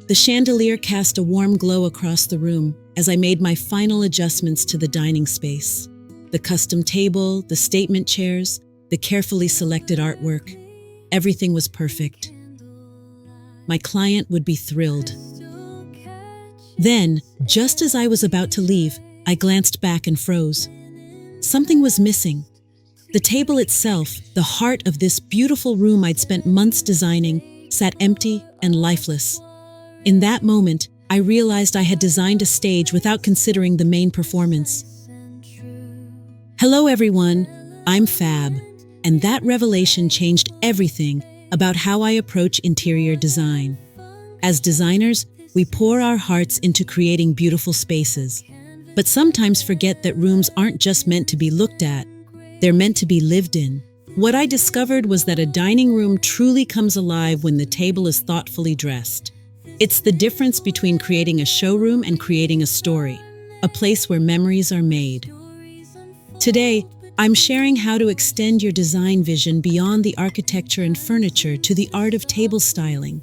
The chandelier cast a warm glow across the room as I made my final adjustments to the dining space. The custom table, the statement chairs, the carefully selected artwork. Everything was perfect. My client would be thrilled. Then, just as I was about to leave, I glanced back and froze. Something was missing. The table itself, the heart of this beautiful room I'd spent months designing, sat empty and lifeless. In that moment, I realized I had designed a stage without considering the main performance. Hello everyone, I'm FABB, and that revelation changed everything about how I approach interior design. As designers, we pour our hearts into creating beautiful spaces, but sometimes forget that rooms aren't just meant to be looked at, they're meant to be lived in. What I discovered was that a dining room truly comes alive when the table is thoughtfully dressed. It's the difference between creating a showroom and creating a story, a place where memories are made. Today, I'm sharing how to extend your design vision beyond the architecture and furniture to the art of table styling.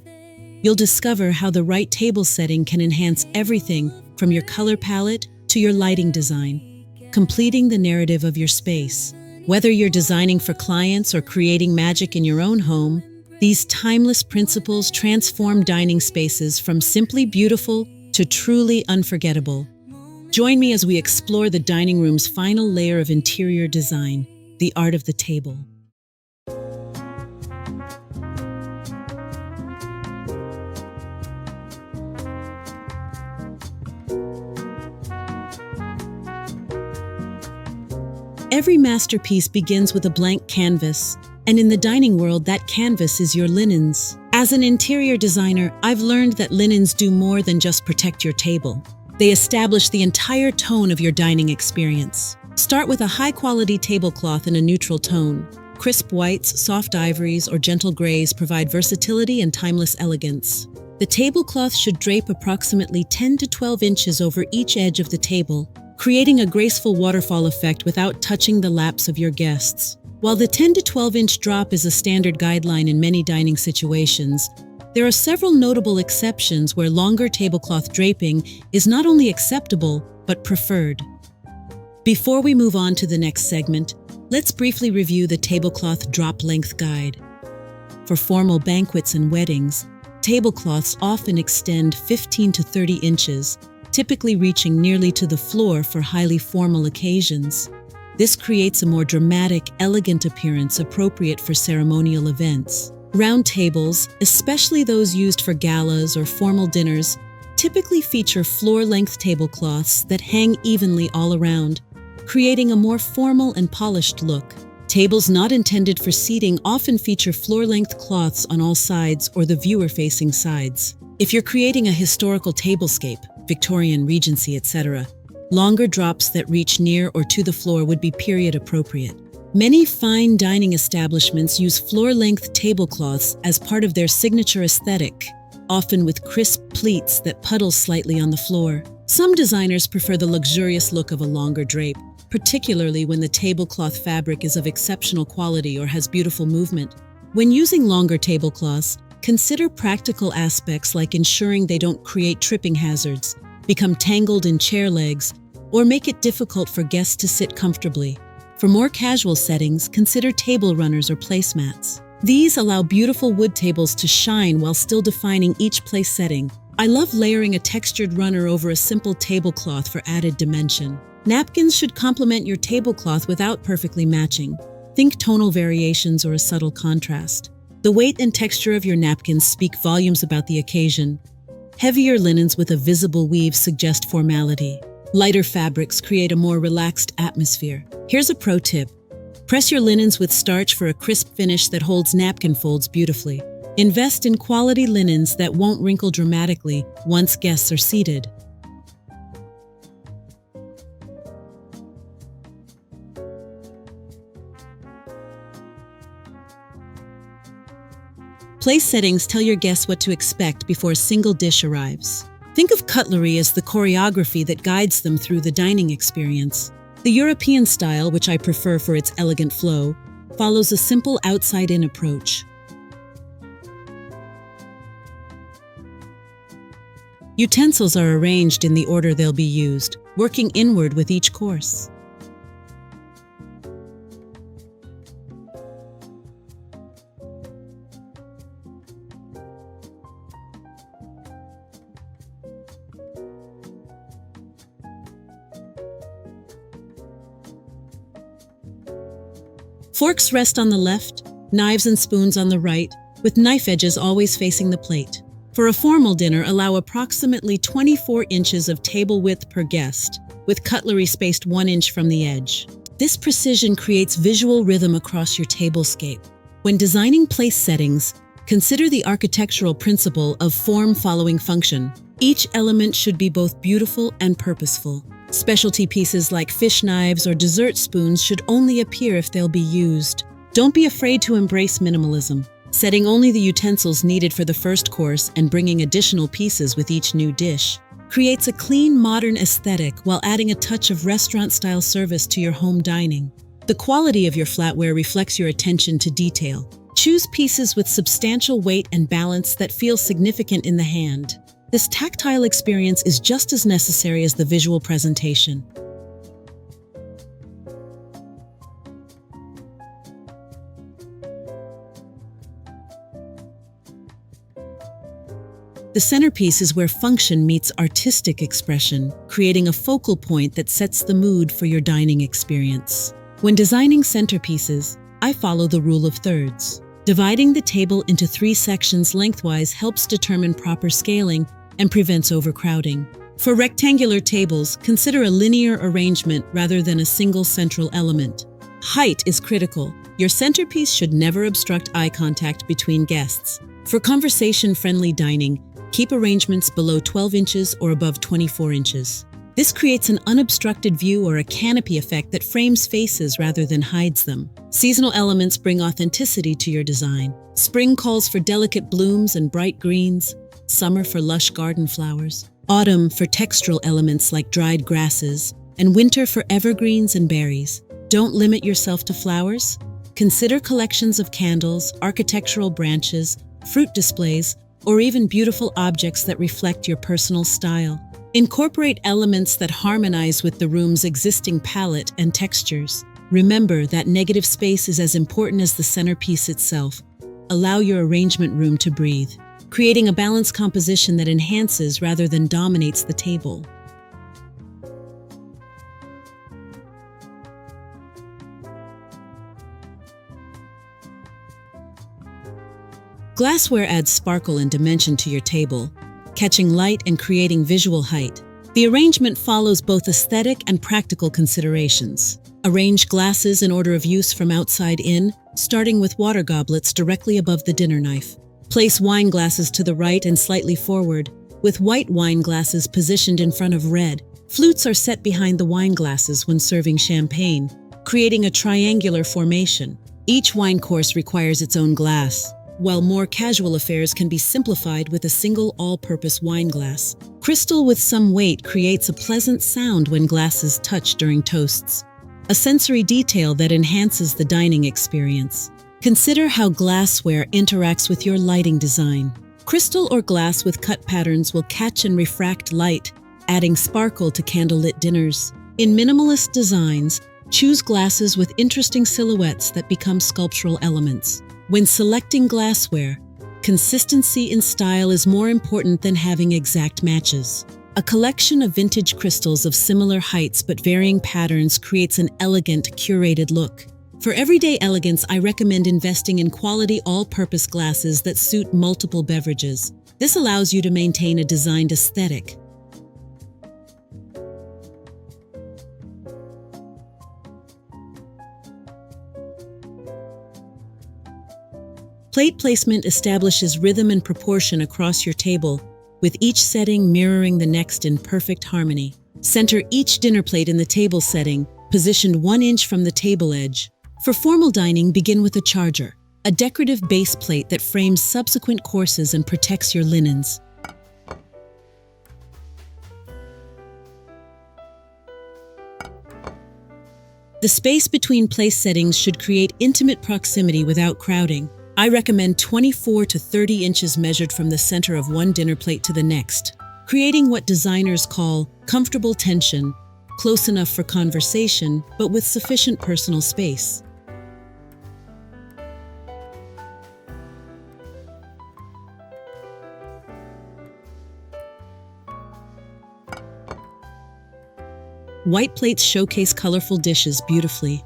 You'll discover how the right table setting can enhance everything from your color palette to your lighting design, completing the narrative of your space. Whether you're designing for clients or creating magic in your own home, these timeless principles transform dining spaces from simply beautiful to truly unforgettable. Join me as we explore the dining room's final layer of interior design, the art of the table. Every masterpiece begins with a blank canvas, and in the dining world, that canvas is your linens. As an interior designer, I've learned that linens do more than just protect your table. They establish the entire tone of your dining experience. Start with a high-quality tablecloth in a neutral tone. Crisp whites, soft ivories, or gentle grays provide versatility and timeless elegance. The tablecloth should drape approximately 10 to 12 inches over each edge of the table, creating a graceful waterfall effect without touching the laps of your guests. While the 10 to 12-inch drop is a standard guideline in many dining situations, there are several notable exceptions where longer tablecloth draping is not only acceptable, but preferred. Before we move on to the next segment, let's briefly review the tablecloth drop length guide. For formal banquets and weddings, tablecloths often extend 15 to 30 inches, typically reaching nearly to the floor for highly formal occasions. This creates a more dramatic, elegant appearance appropriate for ceremonial events. Round tables, especially those used for galas or formal dinners, typically feature floor-length tablecloths that hang evenly all around, creating a more formal and polished look. Tables not intended for seating often feature floor-length cloths on all sides or the viewer-facing sides. If you're creating a historical tablescape, Victorian, Regency, etc., longer drops that reach near or to the floor would be period appropriate. Many fine dining establishments use floor-length tablecloths as part of their signature aesthetic, often with crisp pleats that puddle slightly on the floor. Some designers prefer the luxurious look of a longer drape, particularly when the tablecloth fabric is of exceptional quality or has beautiful movement. When using longer tablecloths, consider practical aspects like ensuring they don't create tripping hazards, become tangled in chair legs, or make it difficult for guests to sit comfortably. For more casual settings, consider table runners or placemats. These allow beautiful wood tables to shine while still defining each place setting. I love layering a textured runner over a simple tablecloth for added dimension. Napkins should complement your tablecloth without perfectly matching. Think tonal variations or a subtle contrast. The weight and texture of your napkins speak volumes about the occasion. Heavier linens with a visible weave suggest formality. Lighter fabrics create a more relaxed atmosphere. Here's a pro tip. Press your linens with starch for a crisp finish that holds napkin folds beautifully. Invest in quality linens that won't wrinkle dramatically once guests are seated. Place settings tell your guests what to expect before a single dish arrives. Think of cutlery as the choreography that guides them through the dining experience. The European style, which I prefer for its elegant flow, follows a simple outside-in approach. Utensils are arranged in the order they'll be used, working inward with each course. Forks rest on the left, knives and spoons on the right, with knife edges always facing the plate. For a formal dinner, allow approximately 24 inches of table width per guest, with cutlery spaced 1 inch from the edge. This precision creates visual rhythm across your tablescape. When designing place settings, consider the architectural principle of form following function. Each element should be both beautiful and purposeful. Specialty pieces like fish knives or dessert spoons should only appear if they'll be used. Don't be afraid to embrace minimalism, setting only the utensils needed for the first course and bringing additional pieces with each new dish. Creates a clean, modern aesthetic while adding a touch of restaurant-style service to your home dining. The quality of your flatware reflects your attention to detail. Choose pieces with substantial weight and balance that feel significant in the hand. This tactile experience is just as necessary as the visual presentation. The centerpiece is where function meets artistic expression, creating a focal point that sets the mood for your dining experience. When designing centerpieces, I follow the rule of thirds. Dividing the table into 3 sections lengthwise helps determine proper scaling and prevents overcrowding. For rectangular tables, consider a linear arrangement rather than a single central element. Height is critical. Your centerpiece should never obstruct eye contact between guests. For conversation-friendly dining, keep arrangements below 12 inches or above 24 inches. This creates an unobstructed view or a canopy effect that frames faces rather than hides them. Seasonal elements bring authenticity to your design. Spring calls for delicate blooms and bright greens, summer for lush garden flowers, autumn for textural elements like dried grasses, and winter for evergreens and berries. Don't limit yourself to flowers. Consider collections of candles, architectural branches, fruit displays, or even beautiful objects that reflect your personal style. Incorporate elements that harmonize with the room's existing palette and textures. Remember that negative space is as important as the centerpiece itself. Allow your arrangement room to breathe, creating a balanced composition that enhances rather than dominates the table. Glassware adds sparkle and dimension to your table, catching light and creating visual height. The arrangement follows both aesthetic and practical considerations. Arrange glasses in order of use from outside in, starting with water goblets directly above the dinner knife. Place wine glasses to the right and slightly forward, with white wine glasses positioned in front of red. Flutes are set behind the wine glasses when serving champagne, creating a triangular formation. Each wine course requires its own glass, while more casual affairs can be simplified with a single all-purpose wine glass. Crystal with some weight creates a pleasant sound when glasses touch during toasts, a sensory detail that enhances the dining experience. Consider how glassware interacts with your lighting design. Crystal or glass with cut patterns will catch and refract light, adding sparkle to candlelit dinners. In minimalist designs, choose glasses with interesting silhouettes that become sculptural elements. When selecting glassware, consistency in style is more important than having exact matches. A collection of vintage crystals of similar heights but varying patterns creates an elegant, curated look. For everyday elegance, I recommend investing in quality all-purpose glasses that suit multiple beverages. This allows you to maintain a designed aesthetic. Plate placement establishes rhythm and proportion across your table, with each setting mirroring the next in perfect harmony. Center each dinner plate in the table setting, positioned 1 inch from the table edge. For formal dining, begin with a charger, a decorative base plate that frames subsequent courses and protects your linens. The space between place settings should create intimate proximity without crowding. I recommend 24 to 30 inches measured from the center of one dinner plate to the next. creating what designers call comfortable tension, close enough for conversation, but with sufficient personal space. White plates showcase colorful dishes beautifully.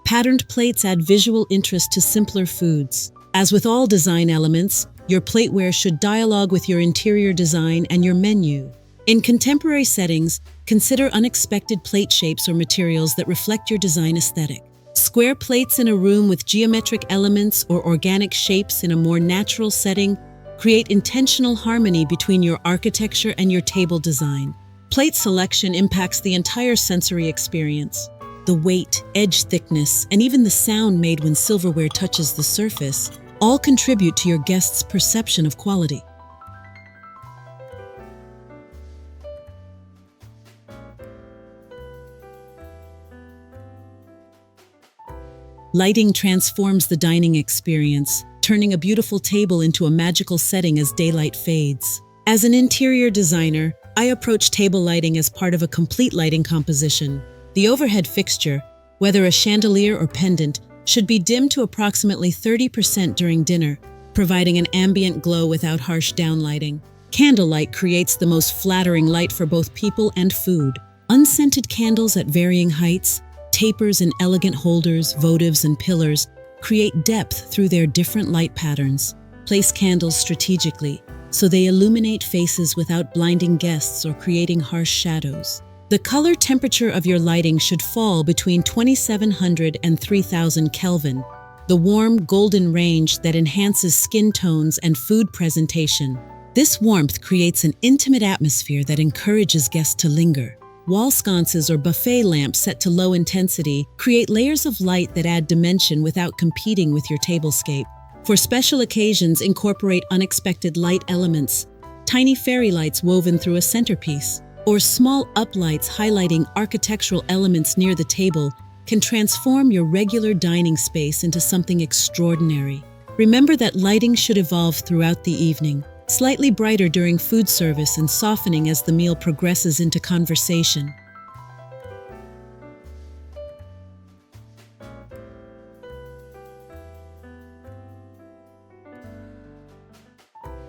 Patterned plates add visual interest to simpler foods. As with all design elements, your plateware should dialogue with your interior design and your menu. In contemporary settings, consider unexpected plate shapes or materials that reflect your design aesthetic. Square plates in a room with geometric elements or organic shapes in a more natural setting create intentional harmony between your architecture and your table design. Plate selection impacts the entire sensory experience. The weight, edge thickness, and even the sound made when silverware touches the surface all contribute to your guests' perception of quality. Lighting transforms the dining experience, turning a beautiful table into a magical setting as daylight fades. As an interior designer, I approach table lighting as part of a complete lighting composition. The overhead fixture, whether a chandelier or pendant, should be dimmed to approximately 30% during dinner, providing an ambient glow without harsh downlighting. Candlelight creates the most flattering light for both people and food. Unscented candles at varying heights, tapers in elegant holders, votives, and pillars create depth through their different light patterns. Place candles strategically, so they illuminate faces without blinding guests or creating harsh shadows. The color temperature of your lighting should fall between 2700 and 3000 Kelvin, the warm, golden range that enhances skin tones and food presentation. This warmth creates an intimate atmosphere that encourages guests to linger. Wall sconces or buffet lamps set to low intensity create layers of light that add dimension without competing with your tablescape. For special occasions, incorporate unexpected light elements, tiny fairy lights woven through a centerpiece, or small uplights highlighting architectural elements near the table can transform your regular dining space into something extraordinary. Remember that lighting should evolve throughout the evening, slightly brighter during food service and softening as the meal progresses into conversation.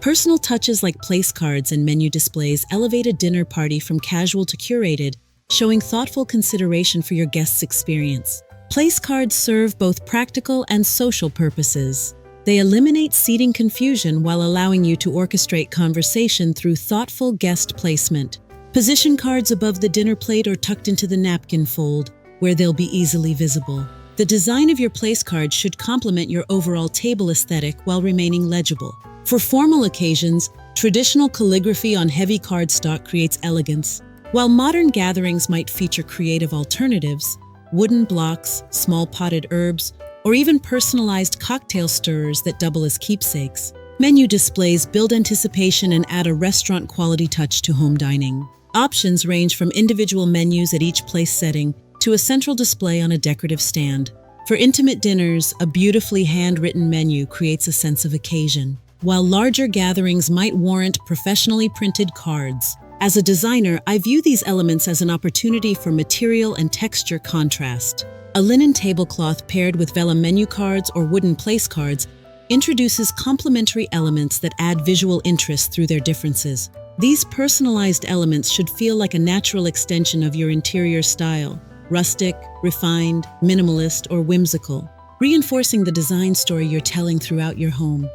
Personal touches like place cards and menu displays elevate a dinner party from casual to curated, showing thoughtful consideration for your guests' experience. Place cards serve both practical and social purposes. They eliminate seating confusion while allowing you to orchestrate conversation through thoughtful guest placement. Position cards above the dinner plate or tucked into the napkin fold, where they'll be easily visible. The design of your place card should complement your overall table aesthetic while remaining legible. For formal occasions, traditional calligraphy on heavy cardstock creates elegance, while modern gatherings might feature creative alternatives, wooden blocks, small potted herbs, or even personalized cocktail stirrers that double as keepsakes. Menu displays build anticipation and add a restaurant-quality touch to home dining. Options range from individual menus at each place setting to a central display on a decorative stand. For intimate dinners, a beautifully handwritten menu creates a sense of occasion, while larger gatherings might warrant professionally printed cards. As a designer, I view these elements as an opportunity for material and texture contrast. A linen tablecloth paired with vellum menu cards or wooden place cards introduces complementary elements that add visual interest through their differences. These personalized elements should feel like a natural extension of your interior style, rustic, refined, minimalist, or whimsical, reinforcing the design story you're telling throughout your home.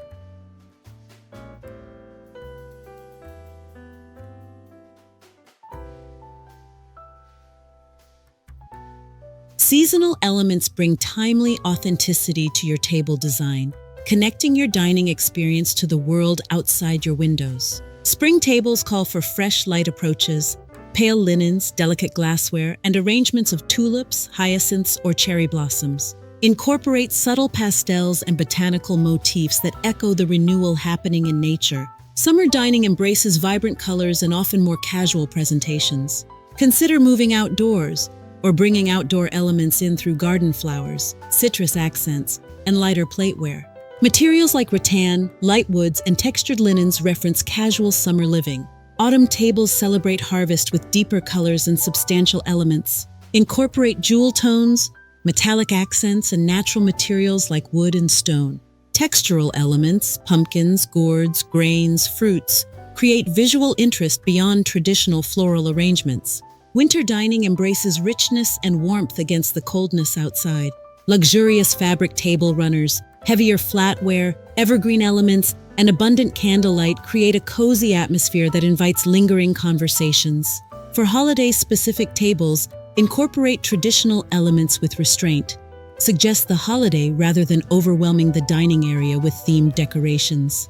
Seasonal elements bring timely authenticity to your table design, connecting your dining experience to the world outside your windows. Spring tables call for fresh light approaches, pale linens, delicate glassware, and arrangements of tulips, hyacinths, or cherry blossoms. Incorporate subtle pastels and botanical motifs that echo the renewal happening in nature. Summer dining embraces vibrant colors and often more casual presentations. Consider moving outdoors, or bringing outdoor elements in through garden flowers, citrus accents, and lighter plateware. Materials like rattan, light woods, and textured linens reference casual summer living. Autumn tables celebrate harvest with deeper colors and substantial elements. Incorporate jewel tones, metallic accents, and natural materials like wood and stone. Textural elements, pumpkins, gourds, grains, fruits, create visual interest beyond traditional floral arrangements. Winter dining embraces richness and warmth against the coldness outside. Luxurious fabric table runners, heavier flatware, evergreen elements, and abundant candlelight create a cozy atmosphere that invites lingering conversations. For holiday-specific tables, incorporate traditional elements with restraint. Suggest the holiday rather than overwhelming the dining area with themed decorations.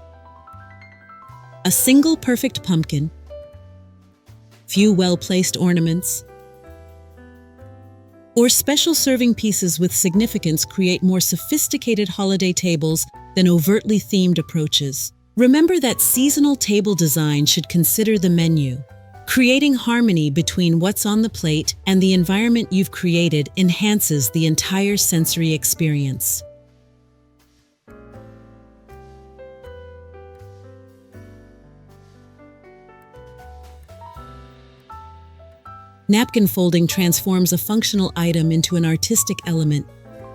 A single perfect pumpkin, few well-placed ornaments, or special serving pieces with significance create more sophisticated holiday tables than overtly themed approaches. Remember that seasonal table design should consider the menu. Creating harmony between what's on the plate and the environment you've created enhances the entire sensory experience. Napkin folding transforms a functional item into an artistic element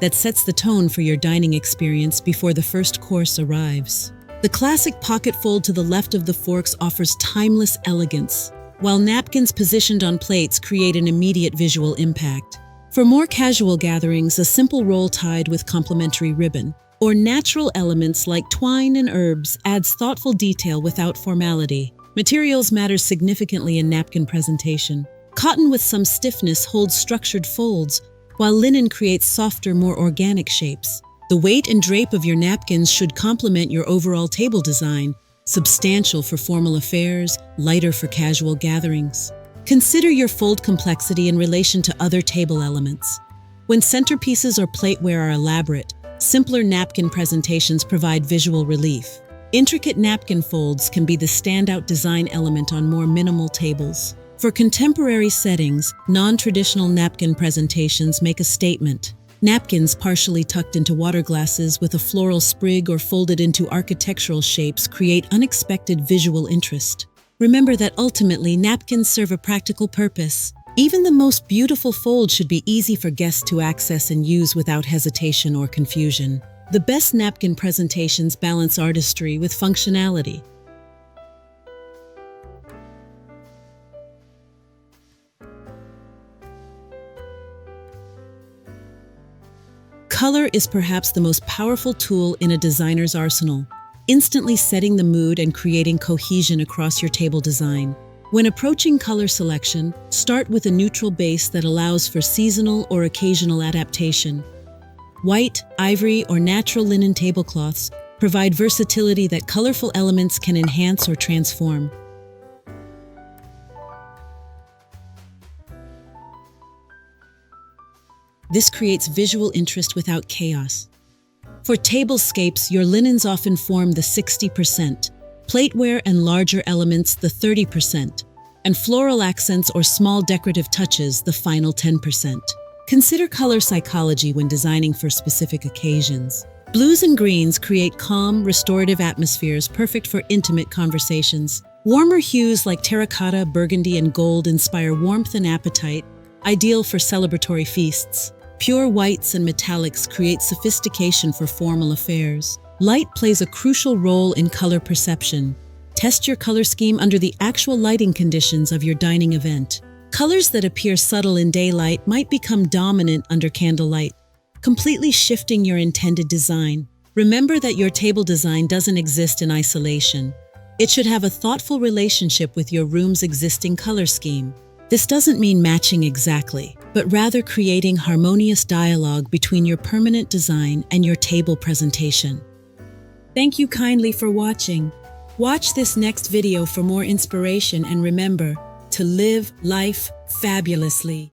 that sets the tone for your dining experience before the first course arrives. The classic pocket fold to the left of the forks offers timeless elegance, while napkins positioned on plates create an immediate visual impact. For more casual gatherings, a simple roll tied with complementary ribbon, or natural elements like twine and herbs adds thoughtful detail without formality. Materials matter significantly in napkin presentation. Cotton with some stiffness holds structured folds, while linen creates softer, more organic shapes. The weight and drape of your napkins should complement your overall table design, substantial for formal affairs, lighter for casual gatherings. Consider your fold complexity in relation to other table elements. When centerpieces or plateware are elaborate, simpler napkin presentations provide visual relief. Intricate napkin folds can be the standout design element on more minimal tables. For contemporary settings, non-traditional napkin presentations make a statement. Napkins partially tucked into water glasses with a floral sprig or folded into architectural shapes create unexpected visual interest. Remember that ultimately napkins serve a practical purpose. Even the most beautiful fold should be easy for guests to access and use without hesitation or confusion. The best napkin presentations balance artistry with functionality. Color is perhaps the most powerful tool in a designer's arsenal, instantly setting the mood and creating cohesion across your table design. When approaching color selection, start with a neutral base that allows for seasonal or occasional adaptation. White, ivory, or natural linen tablecloths provide versatility that colorful elements can enhance or transform. This creates visual interest without chaos. For tablescapes, your linens often form the 60%, plateware and larger elements the 30%, and floral accents or small decorative touches the final 10%. Consider color psychology when designing for specific occasions. Blues and greens create calm, restorative atmospheres perfect for intimate conversations. Warmer hues like terracotta, burgundy, and gold inspire warmth and appetite, ideal for celebratory feasts. Pure whites and metallics create sophistication for formal affairs. Light plays a crucial role in color perception. Test your color scheme under the actual lighting conditions of your dining event. Colors that appear subtle in daylight might become dominant under candlelight, completely shifting your intended design. Remember that your table design doesn't exist in isolation. It should have a thoughtful relationship with your room's existing color scheme. This doesn't mean matching exactly, but rather creating harmonious dialogue between your permanent design and your table presentation. Thank you kindly for watching. Watch this next video for more inspiration and remember to live life fabulously.